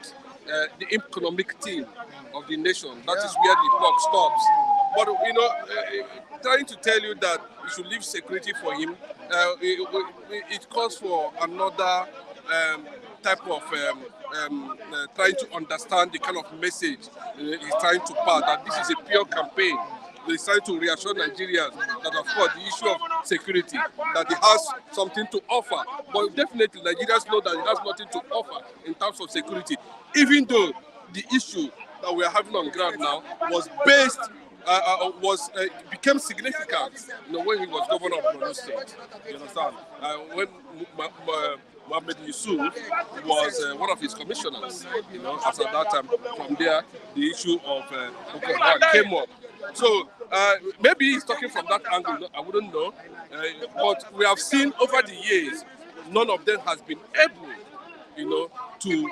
the economic team of the nation. That is where the buck stops. But trying to tell you that you should leave security for him, it calls for another type of trying to understand the kind of message he's trying to pass. That this is a pure campaign. He's trying to reassure Nigerians that, of course, the issue of security, that he has something to offer. But definitely, Nigerians know that he has nothing to offer in terms of security, even though the issue that we are having on ground now was based, became significant when he was governor of Borno State. You understand? When Mohammed Yusuf was one of his commissioners, as at that time. From there, the issue of Boko Haram came up. So maybe he's talking from that angle, I wouldn't know. But we have seen over the years, none of them has been able, to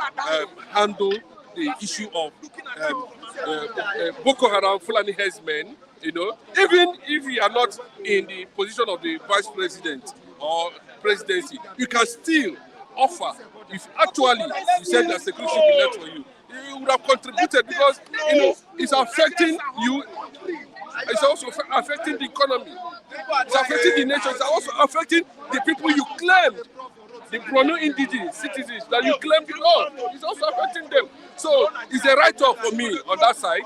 handle the issue of Boko Haram, Fulani herdsmen, even if you are not in the position of the vice president or presidency, you can still offer, if actually you said that security should be left for you, you would have contributed because it's affecting you. It's also affecting the economy. It's affecting the nation. It's also affecting the people you claim, the Borno indigenous citizens that you claim to own. It's also affecting them. So it's a write-off for me on that side.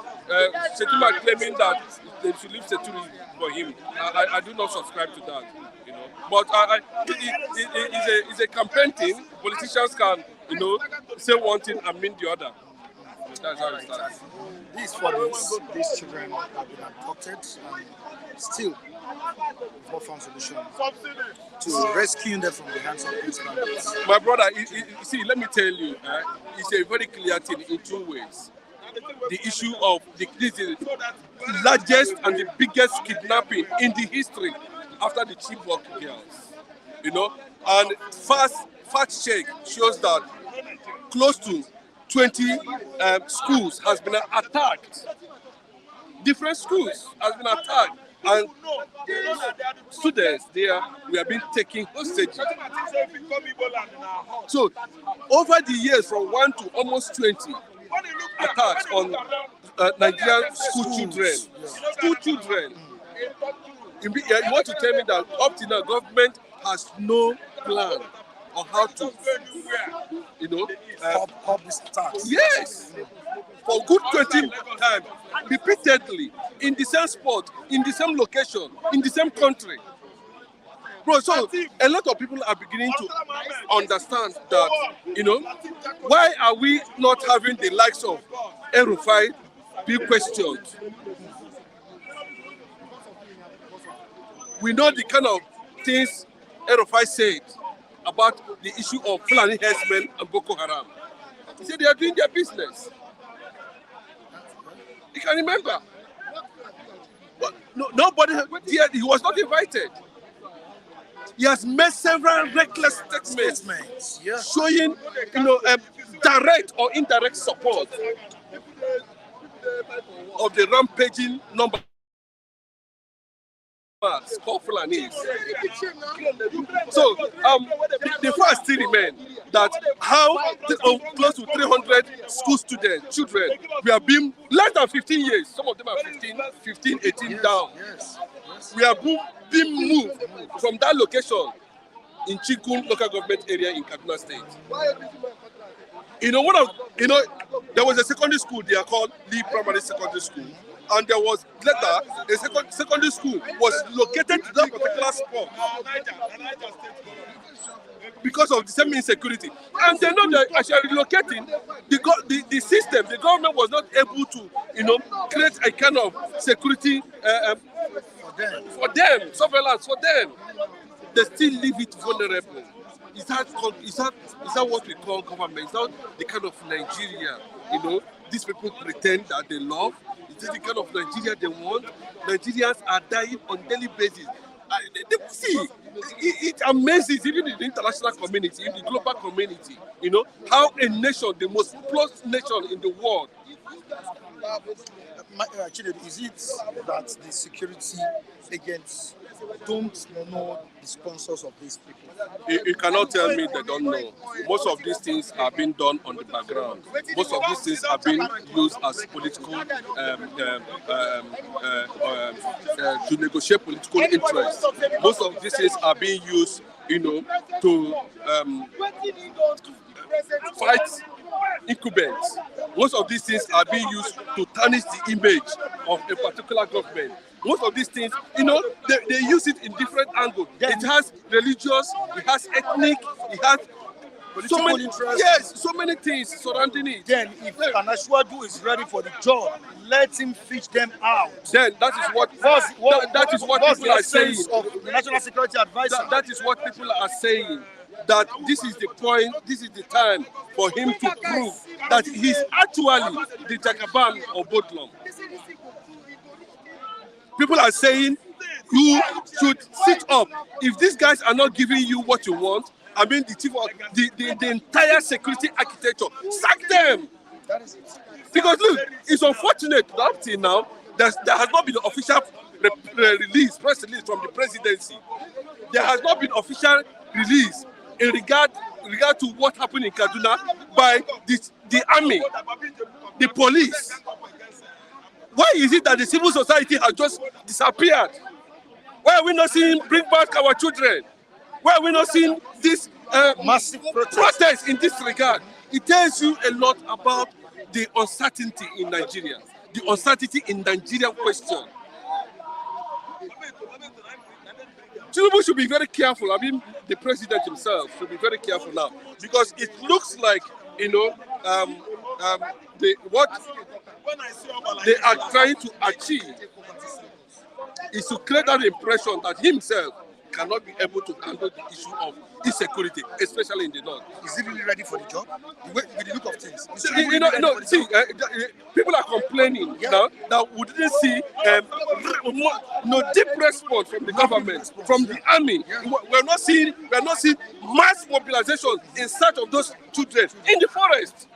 Shetima claiming that they should leave security for him. I do not subscribe to that. But it's a campaign thing. Politicians can, say one thing and mean the other. That's how it starts. These children have been abducted and still not found solution to rescuing them from the hands of these bandits. My brother, see, let me tell you, it's a very clear thing in two ways. The issue of the largest and the biggest kidnapping in the history after the Chibok girls, and fast check shows that close to 20 schools has been attacked. Different schools has been attacked, and students there we have been taking hostage. So over the years, from 1 to almost 20 attacks on Nigerian school children. School children. You want to tell me that up to now government has no plan on how to, stop this attack? Yes, for good 20 times, repeatedly, in the same spot, in the same location, in the same country. Bro, so a lot of people are beginning to understand that, why are we not having the likes of El-Rufai be questioned? We know the kind of things El-Rufai said about the issue of Fulani herdsmen and Boko Haram. He said they are doing their business. You can remember. But nobody, he was not invited. He has made several reckless statements showing, direct or indirect support of the rampaging number called Fulanis. So the fact still remains that how close to 300 school students, children, we have been less than 15 years. Some of them are 15, 18 down. We have been moved from that location in Chikun local government area in Kaduna State. There was a secondary school there called Lee Primary Secondary School. And there was later a secondary school was located to that particular spot because of the same insecurity. And they know that as you are relocating, the system, the government was not able to, create a kind of security for them, surveillance for them. They still leave it vulnerable. Is that what we call government? Is that the kind of Nigeria, these people pretend that they love? Is this the kind of Nigeria they want? Nigerians are dying on a daily basis. See, it amazes even in the international community, in the global community, how a nation, the most close nation in the world. Is it that the security agents don't know the sponsors of these people? You cannot tell me they don't know. Most of these things are being done on the background. Most of these things are being used as political, to negotiate political interests. Most of these things are being used, to fight incumbents. Most of these things are being used to tarnish the image of a particular government. Most of these things, they use it in different angles. It has religious, it has ethnic, it has so many, so many things surrounding it. Then, if Anashwadu is ready for the job, let him fish them out. Then that is what people are saying. Of the National Security Advisor. That is what people are saying. That this is the point, this is the time for him to prove that he's actually the Jacobin of Bodlum. People are saying you should sit up. If these guys are not giving you what you want, I mean the chief of the entire security architecture, sack them. Because look, it's unfortunate that up till now there has not been an official press release from the presidency. There has not been official release in regard regard to what happened in Kaduna by the army, the police? Why is it that the civil society has just disappeared? Why are we not seeing bring back our children? Why are we not seeing this massive protest in this regard? It tells you a lot about the uncertainty in Nigeria, the uncertainty in Nigerian question. Tinubu should be very careful. I mean, the president himself should be very careful now, because it looks like, what they are trying to achieve is to create that impression that himself cannot be able to handle the issue of insecurity, especially in the north. Is he really ready for the job? With the look of things. People are complaining now that we didn't see deep response from the government, from the army. We're not seeing mass mobilization in search of those children in the forest.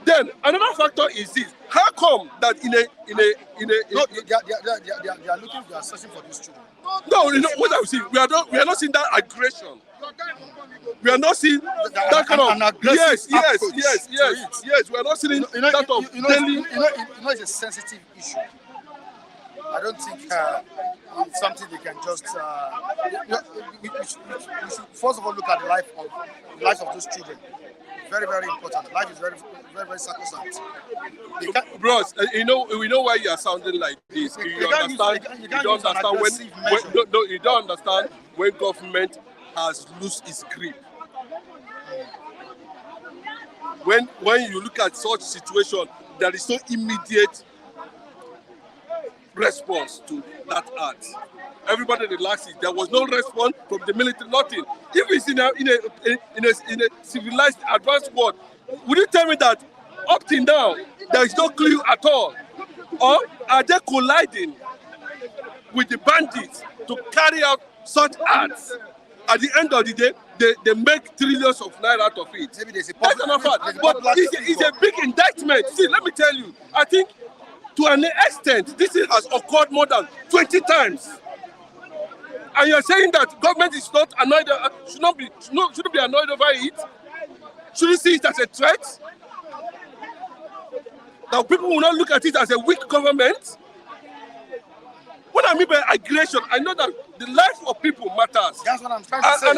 Then another factor is this: how come that they are searching for these children? No, what I see, we are not seeing that aggression. We are not seeing that kind of yes. We are not seeing that of daily. It's a sensitive issue. I don't think it's something they can just. We should first of all look at the life of those children. Very, very important. Life is very, very, very sacrosanct. Bros, we know why you are sounding like this. You don't understand when government has lost its grip. When you look at such situation, there is no immediate response to that act. Everybody relaxes. There was no response from the military. Nothing. If it's in a civilized, advanced world, would you tell me that up till now there is no clue at all, or are they colliding with the bandits to carry out such acts? At the end of the day, they make trillions of naira out of it. That's another fact. But it's a big indictment. See, let me tell you. I think to an extent, this has occurred more than 20 times. And you're saying that government is not annoyed, shouldn't be annoyed over it? Shouldn't see it as a threat? Now people will not look at it as a weak government. What I mean by aggression, I know that the life of people matters. That's what I'm trying to say.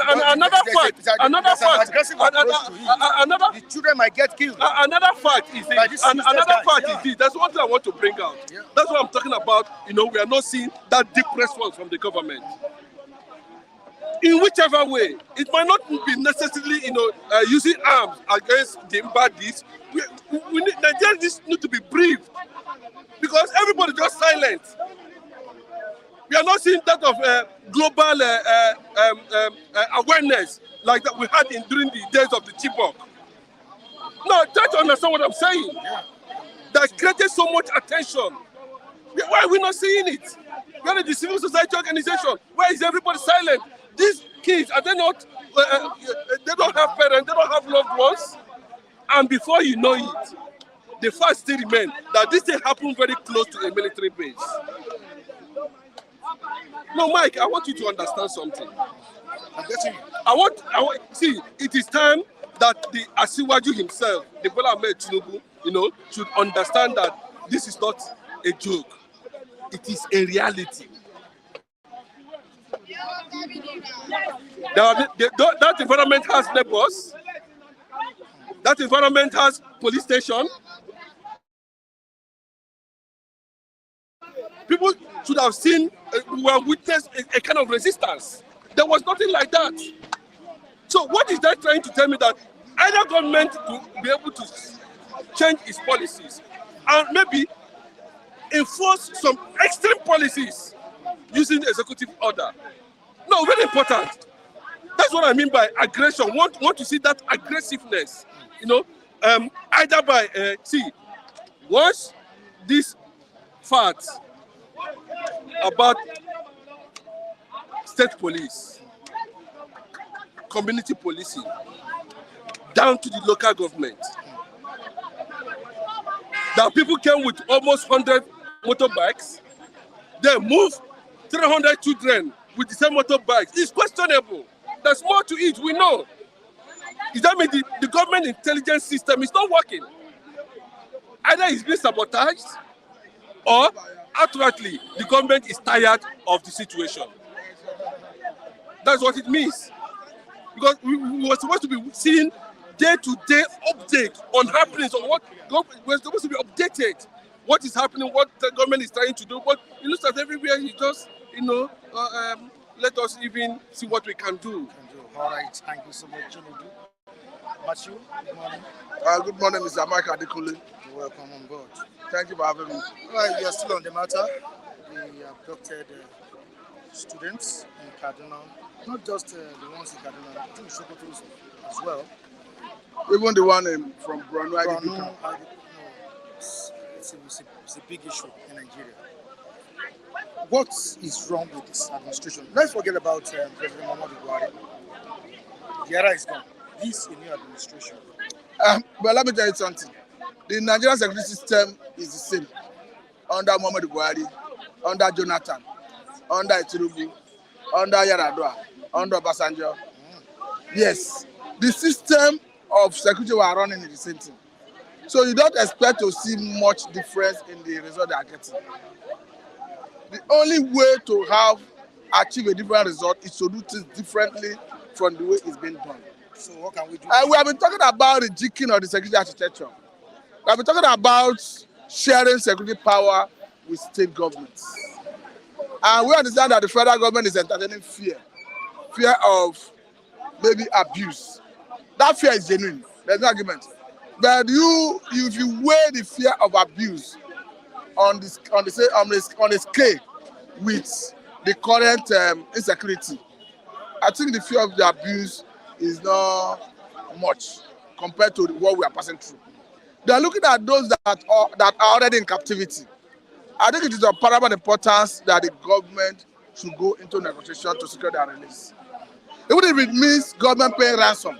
The children might get killed. Another fact is this. That's one thing I want to bring out. Yeah. That's what I'm talking about. We are not seeing that deep response from the government. In whichever way, it might not be necessarily, using arms against the bandits. Nigerians need to be briefed, because everybody just silent. We are not seeing that of global awareness like that we had during the days of the Chibok. No, try to understand what I'm saying. That created so much attention. Why are we not seeing it? We are the civil society organization. Why is everybody silent? These kids, are they not? They don't have parents. They don't have loved ones. And before you know it, the fact still remains that this thing happened very close to a military base. No, Mike, I want you to understand something. I'm getting you. I want. See, it is time that the Asiwaju himself, the Bola Ahmed Tinubu, should understand that this is not a joke. It is a reality. That environment has neighbors. That environment has police station. People should have seen, witnessed a kind of resistance. There was nothing like that. So what is that trying to tell me? That either government will be able to change its policies and maybe enforce some extreme policies using the executive order. No, very important. That's what I mean by aggression. Want to see that aggressiveness, either by, once this facts about state police, community policing, down to the local government. That people came with almost 100 motorbikes, they move 300 children with the same motorbikes. It's questionable. There's more to it, we know. Is that mean the government intelligence system is not working? Either it's being sabotaged or outrightly the government is tired of the situation. That's what it means. Because we were supposed to be seeing day-to-day update on happenings, on what we're supposed to be updated. What is happening, what the government is trying to do. But it looks like everywhere you just, let us even see what we can do. All right, thank you so much, Chinedu. Matthew, good morning. Good morning, Mr. Mike Adikule. You're welcome on board. Thank you for having me. All right, you're still on the matter. The abducted students in Kaduna, not just the ones in Kaduna, I think Sokoto as well. Even the one from Borno. It's a big issue in Nigeria. What is wrong with this administration? Let's forget about President Muhammadu Buhari. The era is gone. This is a new administration. But let me tell you something. The Nigerian security system is the same under Muhammadu Buhari, under Jonathan, under Tinubu, under Yaradua, under Obasanjo. Yes, the system of security we are running is the same thing. So you don't expect to see much difference in the result they are getting. The only way to achieve a different result is to do things differently from the way it's been done. So what can we do? We have been talking about the jigging of the security architecture. We have been talking about sharing security power with state governments. And we understand that the federal government is entertaining fear of maybe abuse. That fear is genuine. There's no argument. But if you weigh the fear of abuse on the scale with the current insecurity, I think the fear of the abuse is not much compared to what we are passing through. They are looking at those that are already in captivity. I think it is of paramount importance that the government should go into negotiation to secure their release. Even if it means government paying ransom,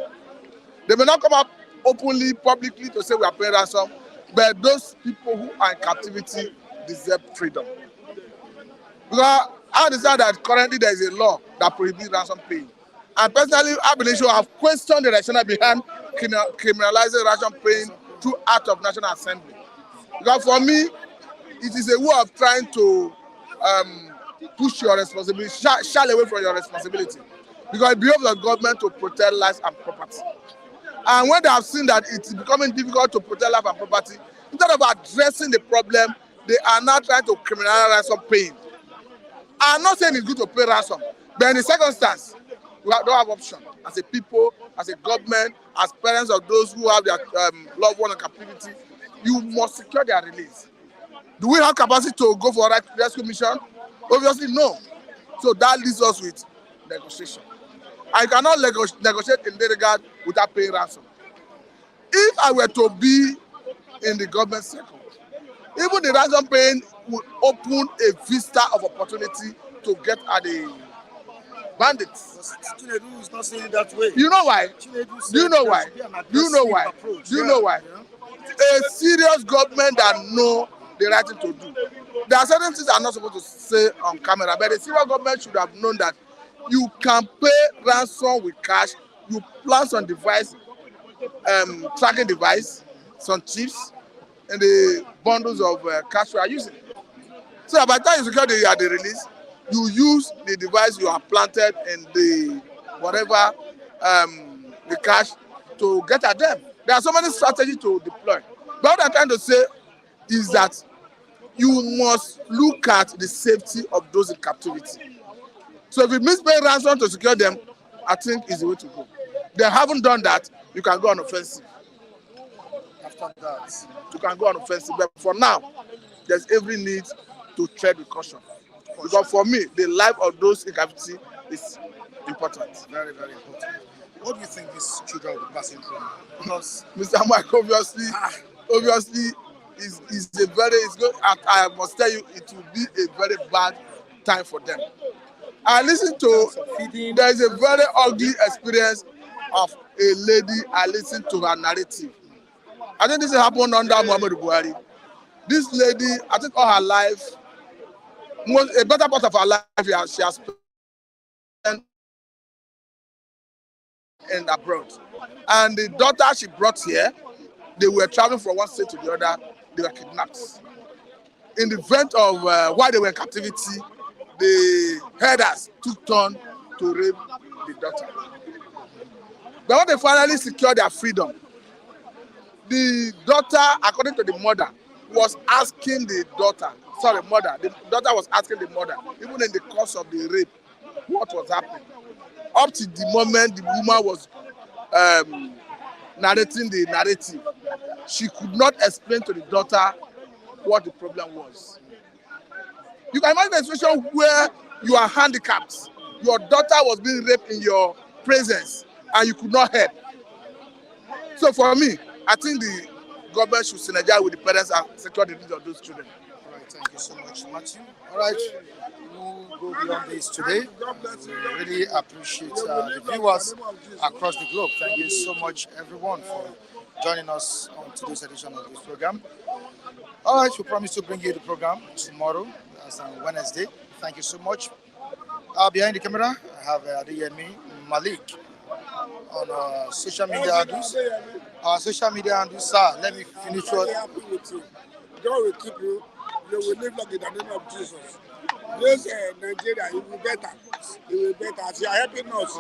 they may not come up openly, publicly to say we are paying ransom, but those people who are in captivity deserve freedom. Because I understand that currently there is a law that prohibits ransom paying. And personally, I believe I have questioned the rationale behind criminalizing ransom paying through Act of National Assembly. Because for me, it is a way of trying to push your responsibility, shy away from your responsibility. Because it behoves the government to protect lives and property. And when they have seen that it's becoming difficult to protect life and property, instead of addressing the problem, they are now trying to criminalize ransom paying. I'm not saying it's good to pay ransom, but in the circumstance, we don't have option. As a people, as a government, as parents of those who have their loved one in captivity, you must secure their release. Do we have capacity to go for a rescue mission? Obviously, no. So that leaves us with negotiation. I cannot negotiate in that regard without paying ransom. If I were to be in the government circle, even the ransom paying would open a vista of opportunity to get at the bandits. Chinedu is not saying it that way. You know why? Do you know why? Do you know why? Do you know why? A serious government that know the right thing to do. There are certain things I'm not supposed to say on camera, but a serious government should have known that you can pay ransom with cash. You plant some device, tracking device, some chips, and the bundles of cash you are using. So by the time you secure the release, you use the device you have planted in the whatever the cash to get at them. There are so many strategies to deploy. But what I'm trying to say is that you must look at the safety of those in captivity. So if you means paying ransom to secure them, I think is the way to go. They haven't done that, you can go on offensive. After that, you can go on offensive. But for now, there's every need to tread with caution. Because for me, the life of those in captivity is important. Very, very important. What do you think these children will be passing through? Because Mr. Mike, obviously, I must tell you, it will be a very bad time for them. I listened to, there is a very ugly experience of a lady. I listened to her narrative. I think this happened under Muhammadu Buhari. This lady, I think all her life, a better part of her life, she has spent in abroad. And the daughter she brought here, they were traveling from one state to the other, they were kidnapped. In the event of while they were in captivity, the herders took turn to rape the daughter. But when they finally secured their freedom, the daughter, according to the mother, was asking the daughter, the daughter was asking the mother, even in the course of the rape, what was happening. Up to the moment the woman was narrating the narrative, she could not explain to the daughter what the problem was. You can imagine a situation where you are handicapped, your daughter was being raped in your presence, and you could not help. So for me, I think the government should synergize with the parents and secure the needs of those children. All right, thank you so much, Matthew. All right, we'll go beyond this today. We really appreciate the viewers across the globe. Thank you so much, everyone, for joining us on today's edition of this program. All right, we promise to bring you the program tomorrow, as on Wednesday. Thank you so much. Behind the camera, I have Adeyemi Malik on social media handles. Our social media handles, sir, let me finish what. God will keep you. You will live long in the name of Jesus. This Nigeria, it will be better. It will be better. As you are helping us,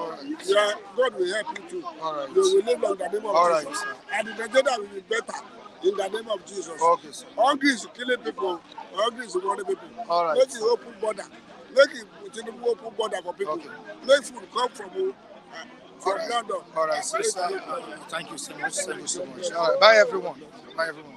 God will help you too. All right. You will live long in the name of All Jesus. right, And the Nigeria will be better in the name of Jesus. Okay, sir. Hungry is killing people. Hungry is running people. All right. Make it open border. Make it open border for people. Okay. Make food come from All right. London. All right, so, sir, thank you so much. Thank you so much. All right, bye everyone. Bye everyone.